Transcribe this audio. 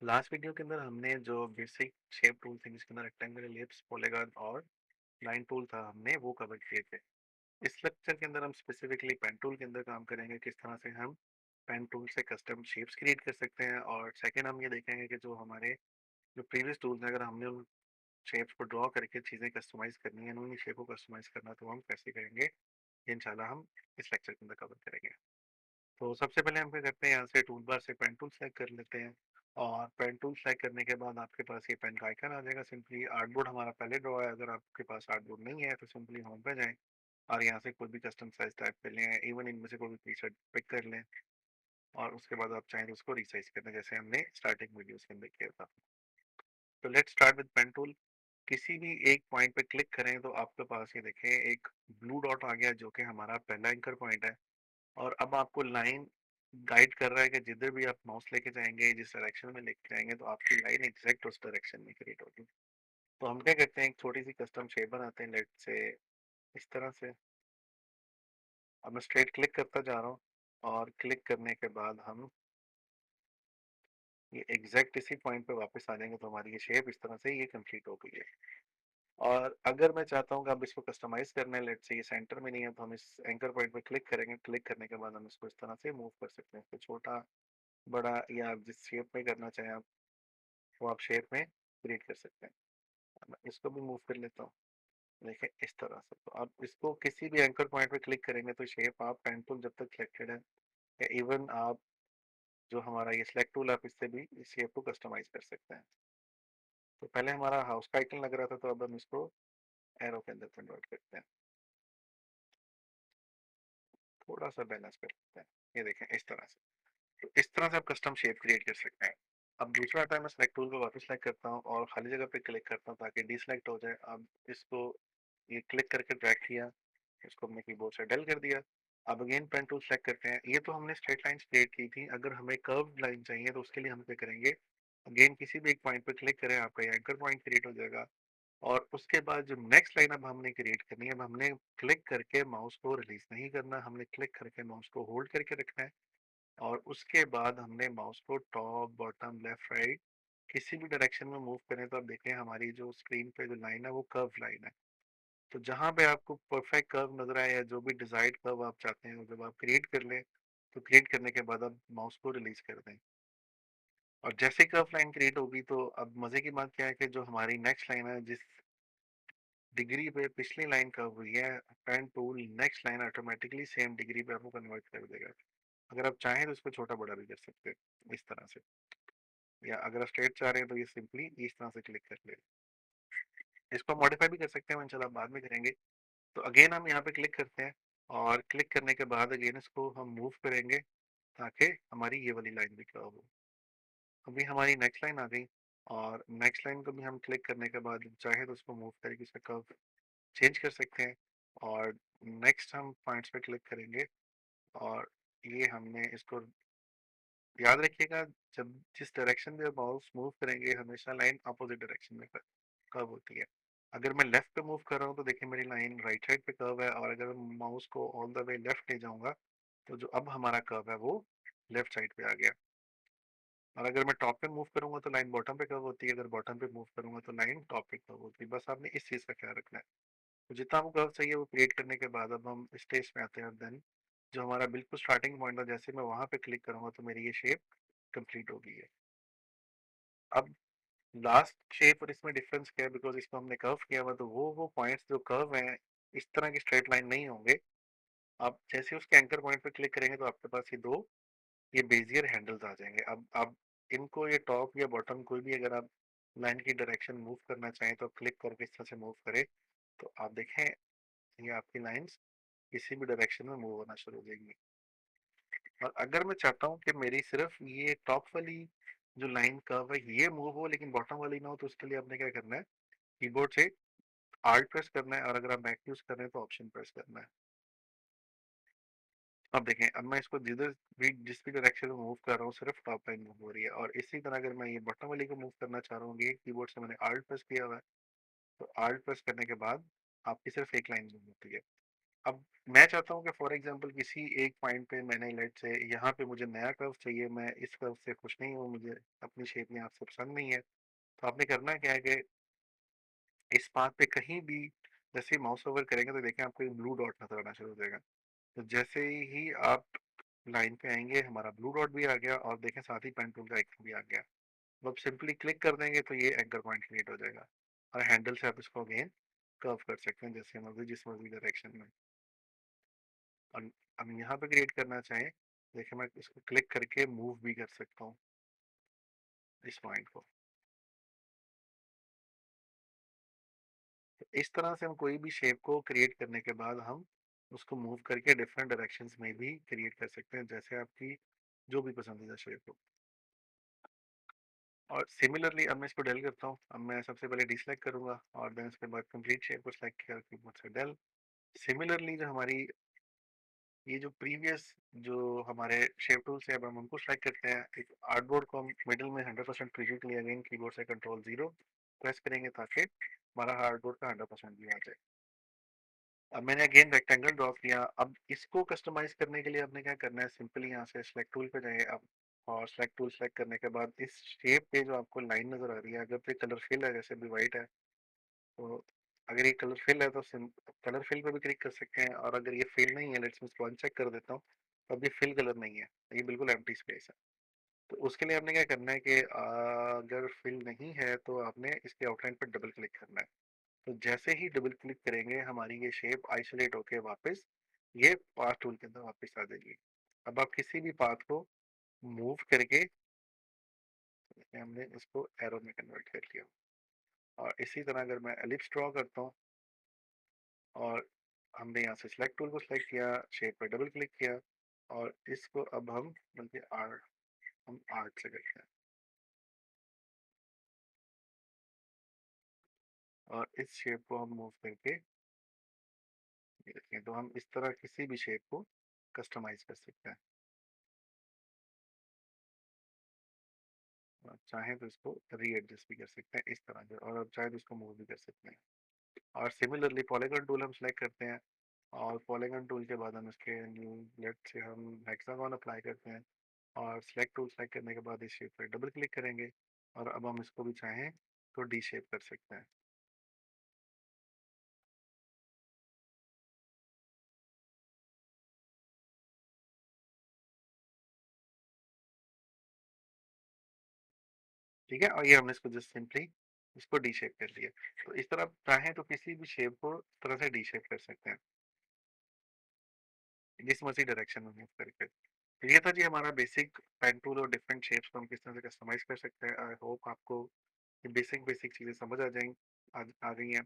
Last video के अंदर हमने जो बेसिक शेप टूल थे जिसके अंदर रेक्टेंगल एलिप्स पॉलीगॉन और लाइन टूल था हमने वो कवर किए थे। इस लेक्चर के अंदर हम स्पेसिफिकली पेन टूल के अंदर काम करेंगे, किस तरह से हम पेन टूल से कस्टम शेप्स क्रिएट कर सकते हैं। और सेकंड हम ये देखेंगे कि जो हमारे जो प्रीवियस टूल्स हैं, अगर हमने उन शेप्स को ड्रॉ करके चीज़ें कस्टमाइज करनी है, उन्हीं शेप को कस्टमाइज करना, तो हम कैसे करेंगे, ये इंशाल्लाह हम इस लेक्चर के अंदर कवर करेंगे। तो सबसे पहले हम क्या करते हैं, यहाँ से टूल बार से पेन टूल सेलेक्ट कर लेते हैं। और पेन टूल सेलेक्ट करने के बाद आपके पास ये पेन का आइकन आ जाएगा। सिंपली आर्टबोर्ड हमारा पहले ड्रॉ है, अगर आपके पास आर्टबोर्ड नहीं है तो सिंपली होम पे जाएं और यहाँ से कोई भी कस्टम साइज टाइप कर लें, इवन इनमें से कोई भी पीस पिक कर लें। और उसके बाद आप चाहें तो उसको रिसाइज कर लें, जैसे हमने स्टार्टिंग वीडियोस के अंदर किया था। तो let's start with pen tool. किसी भी एक पॉइंट पे क्लिक करें तो आपके पास ये देखें एक ब्लू डॉट आ गया, जो कि हमारा पहला एंकर पॉइंट है। और अब आपको लाइन गाइड कर रहा है कि जिधर भी आप माउस लेके जाएंगे, जिस डायरेक्शन में लेके जाएंगे, तो आपकी लाइन एग्जैक्ट उस डायरेक्शन में क्रिएट होगी। तो हम क्या करते हैं, एक छोटी सी कस्टम शेप बनाते हैं, लेट से इस तरह से। अब मैं स्ट्रेट क्लिक करता जा रहा हूँ और क्लिक करने के बाद हम ये एग्जैक्ट इसी पॉइंट पे वापस आ जाएंगे, तो हमारी ये शेप इस तरह से ये कंप्लीट हो गई है। और अगर मैं चाहता हूँ कि अब इसको कस्टमाइज करना है, लेट से ये सेंटर में नहीं है, तो हम इस एंकर पॉइंट पे क्लिक करेंगे। क्लिक करने के बाद हम इसको इस तरह से मूव कर सकते हैं, इसको छोटा बड़ा या जिस शेप में करना चाहें आप, वो आप शेप में क्रिएट कर सकते हैं। मैं इसको भी मूव कर लेता हूँ, देखिए इस तरह से। तो आप इसको किसी भी एंकर पॉइंट पे क्लिक करेंगे तो शेप आप पेन टूल जब तक सिलेक्टेड है, या इवन आप जो हमारा ये सिलेक्ट टूल, आप इससे भी इस शेप को कस्टमाइज कर सकते हैं। तो पहले हमारा हाउस का आइकन लग रहा था, तो अब हम इसको एरो के अंदर कन्वर्ट करते हैं, थोड़ा सा बैलेंस कर लेते हैं। ये देखें इस तरह से। तो इस तरह से आप कस्टम शेप क्रिएट कर सकते हैं। अब दूसरा आता है, मैं सेलेक्ट टूल को वापस सेलेक्ट करता हूँ और खाली जगह पे क्लिक करता हूँ ताकि डिसलेक्ट हो जाए। अब इसको ये क्लिक करके ड्रैग किया, इसको अपने कीबोर्ड से डेल कर दिया। अब अगेन पेन टूल सेलेक्ट करते हैं। ये तो हमने स्ट्रेट लाइंस क्रिएट की थी, अगर हमें कर्व लाइन चाहिए तो उसके लिए हम क्या करेंगे, अगेन किसी भी एक पॉइंट पे क्लिक करें, आपका ये एंकर पॉइंट क्रिएट हो जाएगा। और उसके बाद जो नेक्स्ट लाइन अब हमने क्रिएट करनी है, अब हमने क्लिक करके माउस को रिलीज नहीं करना, हमने क्लिक करके माउस को होल्ड करके रखना है। और उसके बाद हमने माउस को टॉप बॉटम लेफ्ट राइट किसी भी डायरेक्शन में मूव करें, तो आप देखें हमारी जो स्क्रीन पे जो लाइन है वो कर्व लाइन है। तो जहां पे आपको परफेक्ट कर्व नजर आए या जो भी डिजायर्ड कर्व आप चाहते हैं, जब आप क्रिएट कर लें, तो क्रिएट करने के बाद आप माउस को रिलीज कर दें। और जैसे कर्व लाइन क्रिएट होगी, तो अब मजे की बात क्या है कि जो हमारी नेक्स्ट लाइन है, जिस डिग्री पे पिछली लाइन कर्व हुई है, pen tool next line automatically same degree पे आपको कन्वर्ट कर देगा। अगर आप चाहें तो इसको छोटा बड़ा भी कर सकते हैं इस तरह से, या अगर आप स्ट्रेट चाह रहे हैं तो ये सिंपली इस तरह से क्लिक कर ले। इसको मॉडिफाई भी कर सकते हैं, इंशाल्लाह बाद में करेंगे। तो अगेन हम यहाँ पे क्लिक करते हैं और क्लिक करने के बाद अगेन इसको हम मूव करेंगे ताकि हमारी ये वाली लाइन भी कर्व हो। अभी हमारी नेक्स्ट लाइन आ गई, और नेक्स्ट लाइन को भी हम क्लिक करने के बाद चाहे तो उसको मूव करके इसका कर्व चेंज कर सकते हैं। और नेक्स्ट हम पॉइंट्स पे क्लिक करेंगे और ये हमने इसको याद रखिएगा, जब जिस डायरेक्शन में माउस मूव करेंगे हमेशा लाइन अपोजिट डायरेक्शन में कर्व होती है। अगर मैं लेफ्ट पे मूव कर रहा हूँ तो देखिए मेरी लाइन राइट साइड पे कर्व है, और अगर मैं माउस को ऑल द वे लेफ्ट ले जाऊंगा तो जो अब हमारा कर्व है वो लेफ्ट साइड पे आ गया। और अगर मैं टॉप पे मूव करूंगा तो लाइन बॉटम पे कर्व होती है, अगर बॉटम पे मूव करूंगा तो लाइन टॉप पे कर्व होती है। बस आपने इस चीज़ का ख्याल रखना है। तो जितना हमको कर्व चाहिए वो क्रिएट करने के बाद अब हम स्टेज पे आते हैं। देन जो हमारा बिल्कुल स्टार्टिंग पॉइंट था, जैसे मैं वहां पे क्लिक करूंगा तो मेरी ये शेप कंप्लीट हो गई है। अब लास्ट शेप और इसमें डिफरेंस क्या है, बिकॉज इसको हमने कर्व किया हुआ, तो वो पॉइंट्स जो कर्व हैं इस तरह की स्ट्रेट लाइन नहीं होंगे। आप जैसे उसके एंकर पॉइंट पे क्लिक करेंगे तो आपके पास ये दो ये बेजियर हैंडल्स आ जाएंगे। अब आप इनको ये टॉप या बॉटम कोई भी अगर आप लाइन की डायरेक्शन मूव करना चाहें तो क्लिक करके इस तरह से मूव करें, तो आप देखें ये आपकी लाइंस किसी भी डायरेक्शन में मूव होना शुरू हो जाएंगी। और अगर मैं चाहता हूँ कि मेरी सिर्फ ये टॉप वाली जो लाइन कर्व है ये मूव हो लेकिन बॉटम वाली ना हो, तो उसके लिए आपने क्या करना है, कीबोर्ड से आल्ट प्रेस करना है, और अगर आप बैक यूज कर रहे हैं तो ऑप्शन प्रेस करना है। अब देखें, अब मैं इसको जिधर भी जिस भी डायरेक्शन में मूव कर रहा हूँ सिर्फ टॉप लाइन मूव हो रही है। और इसी तरह अगर मैं ये बॉटम वाली को मूव करना चाह रहा हूँ, ये कीबोर्ड से मैंने आल्ट प्रेस किया हुआ है, तो आल्ट प्रेस करने के बाद आपकी सिर्फ एक लाइन मूव होती है। अब मैं चाहता हूँ कि फॉर एग्जांपल किसी एक पॉइंट पे मैंने लेट्स से यहाँ पे मुझे नया कर्व चाहिए, मैं इस कर्व से खुश नहीं हूँ, मुझे अपनी शेप यहाँ से पसंद नहीं है। तो आपने करना क्या है कि इस पाथ पे कहीं भी जैसे ही माउस ओवर करेंगे तो देखें आपको एक ब्लू डॉट नज़र आना शुरू हो जाएगा। तो जैसे ही आप लाइन पे आएँगे हमारा ब्लू डॉट भी आ गया और देखें साथ ही पेन टूल का आइकन भी आ गया। तो आप सिंपली क्लिक कर देंगे तो ये एंकर पॉइंट क्रिएट हो जाएगा और हैंडल से आप इसको अगेन कर्व कर सकते हैं जैसे मर्ज़ी जिस मर्ज़ी डायरेक्शन में। और हम यहाँ पे क्रिएट करना चाहें, देखिए मैं इसको क्लिक करके मूव भी कर सकता हूँ इस पॉइंट को। तो इस तरह से हम कोई भी शेप को क्रिएट करने के बाद हम उसको मूव करके डिफरेंट डायरेक्शंस में भी क्रिएट कर सकते हैं जैसे आपकी जो भी पसंदीदा शेप हो। और सिमिलरली अब मैं इसको डेल करता हूँ। अब मैं सबसे पहले डीसेलेक्ट करूंगा और देन उसके बाद कंप्लीट शेप को सिलेक्ट किया कीबोर्ड से डेल। सिमिलरली जो हमारी ये जो प्रीवियस जो हमारे शेप टूल्स है अब हम उनको सिलेक्ट करते हैं। एक आर्टबोर्ड को हम मिडिल में 100% प्रीव्यू के लिए अगेन कीबोर्ड से कंट्रोल 0 प्रेस करेंगे ताकि हमारा आर्टबोर्ड का 100% व्यू आ जाए। अब मैंने अगेन रेक्टेंगल ड्रॉ किया। अब इसको कस्टमाइज करने के लिए आपने क्या करना है, सिंपली यहाँ से सिलेक्ट टूल पे जाइए आप और सिलेक्ट टूल सेलेक्ट करने के बाद इस शेप पे जो आपको लाइन नजर आ रही है, अगर तो कलर फिल है जैसे अभी वाइट है, तो अगर ये कलर फिल है तो कलर फिल पे भी क्लिक कर सकते हैं। और अगर ये फिल नहीं है, लेट्स मैं इसको अनचेक कर देता हूँ, तो अब ये फिल कलर नहीं है, ये बिल्कुल एम्प्टी स्पेस है। तो उसके लिए आपने क्या करना है कि अगर फिल नहीं है तो आपने इसके आउटलाइन पर डबल क्लिक करना है। तो जैसे ही डबल क्लिक करेंगे हमारी ये शेप आइसोलेट होके वापस ये पाथ टूल के अंदर वापस आ जाएगी। अब आप किसी भी पाथ को मूव करके हमने इसको एरो में कन्वर्ट कर लिया। और इसी तरह अगर मैं एलिप्स ड्रॉ करता हूँ और हमने यहाँ से सिलेक्ट टूल को सिलेक्ट किया, शेप पर डबल क्लिक किया और इसको अब हम बल्कि हम आर्ट से करते हैं और इस शेप को हम मूव करके ये रखें। तो हम इस तरह किसी भी शेप को कस्टमाइज कर सकते हैं। आप चाहें तो इसको रीएडजस्ट भी कर सकते हैं इस तरह से, और आप चाहें तो इसको मूव भी कर सकते हैं। और सिमिलरली पॉलीगॉन टूल हम सेलेक्ट करते हैं और पॉलीगॉन टूल के बाद हम इसके न्यू लेफ्ट से हम हेक्सागोन अप्लाई करते हैं और सेलेक्ट टूल सेलेक्ट करने के बाद इस शेप पर डबल क्लिक करेंगे और अब हम इसको भी चाहें तो डी शेप कर सकते हैं। ठीक है, और ये हमने इसको जस्ट सिंपली इसको डी शेप कर लिया। तो इस तरह आप चाहें तो किसी भी शेप को तरह से डी शेप कर सकते हैं जिस मर्जी डायरेक्शन में मूव करके। तो ये था जी हमारा बेसिक पेन टूल और डिफरेंट शेप्स को हम किस तरह से कस्टमाइज कर सकते हैं। आई होप आपको ये बेसिक बेसिक चीज़ें समझ आ गई हैं।